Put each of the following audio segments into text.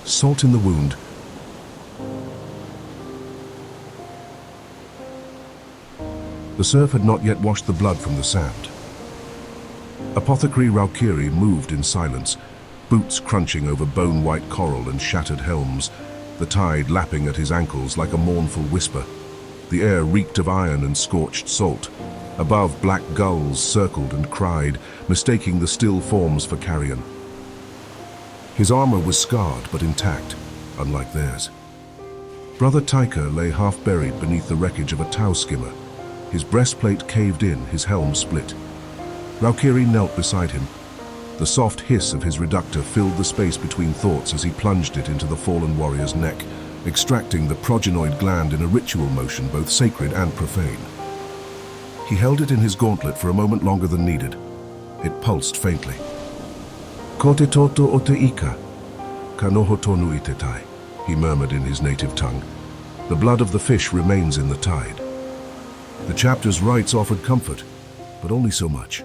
salt in the wound. The surf had not yet washed the blood from the sand. Apothecary Valkyrie moved in silence, boots crunching over bone-white coral and shattered helms, the tide lapping at his ankles like a mournful whisper. The air reeked of iron and scorched salt. Above, black gulls circled and cried, mistaking the still forms for carrion. His armor was scarred but intact, unlike theirs. Brother Tyker lay half-buried beneath the wreckage of a tow skimmer. His breastplate caved in, his helm split. Valkyrie knelt beside him. The soft hiss of his reductor filled the space between thoughts as he plunged it into the fallen warrior's neck, extracting the progenoid gland in a ritual motion both sacred and profane. He held it in his gauntlet for a moment longer than needed. It pulsed faintly. "Kote toto o te ika, kanoho tonu itetai," he murmured in his native tongue. "The blood of the fish remains in the tide." The chapter's rites offered comfort, but only so much.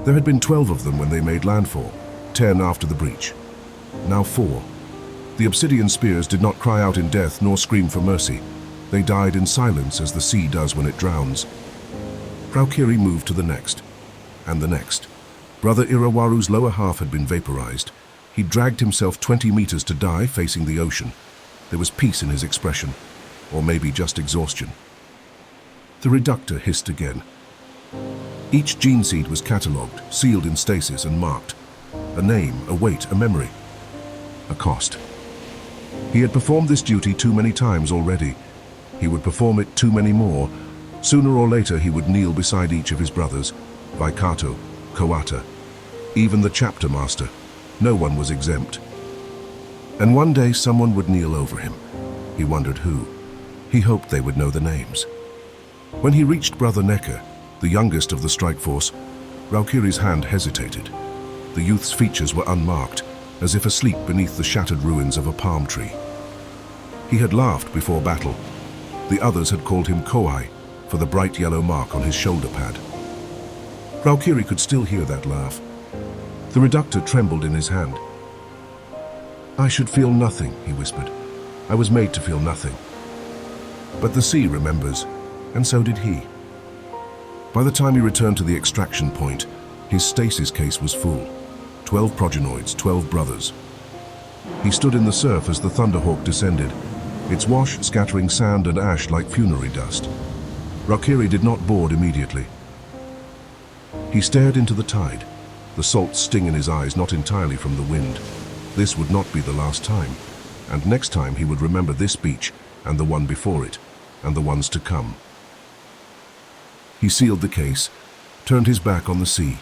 There had been 12 of them when they made landfall, 10 after the breach. Now 4. The Obsidian Spears did not cry out in death nor scream for mercy. They died in silence as the sea does when it drowns. Valkyrie moved to the next, and the next. Brother Irawaru's lower half had been vaporized. He dragged himself 20 meters to die, facing the ocean. There was peace in his expression, or maybe just exhaustion. The reductor hissed again. Each gene seed was catalogued, sealed in stasis and marked. A name, a weight, a memory, a cost. He had performed this duty too many times already. He would perform it too many more. Sooner or later he would kneel beside each of his brothers, Vaikato, Kawata, even the chapter master. No one was exempt. And one day someone would kneel over him. He wondered who. He hoped they would know the names. When he reached Brother Necker, the youngest of the strike force, Valkyrie's hand hesitated. The youth's features were unmarked, as if asleep beneath the shattered ruins of a palm tree. He had laughed before battle. The others had called him Koai for the bright yellow mark on his shoulder pad. Valkyrie could still hear that laugh. The reductor trembled in his hand. "I should feel nothing," he whispered. "I was made to feel nothing." But the sea remembers, and so did he. By the time he returned to the extraction point, his stasis case was full. 12 progenoids, 12 brothers. He stood in the surf as the Thunderhawk descended, its wash scattering sand and ash like funerary dust. Valkyrie did not board immediately. He stared into the tide, the salt sting in his eyes not entirely from the wind. This would not be the last time, and next time he would remember this beach, and the one before it, and the ones to come. He sealed the case, turned his back on the sea,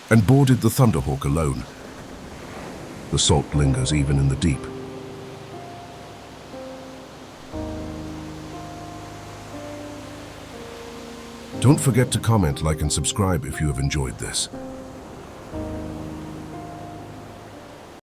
and boarded the Thunderhawk alone. The salt lingers even in the deep. Don't forget to comment, like, and subscribe if you have enjoyed this.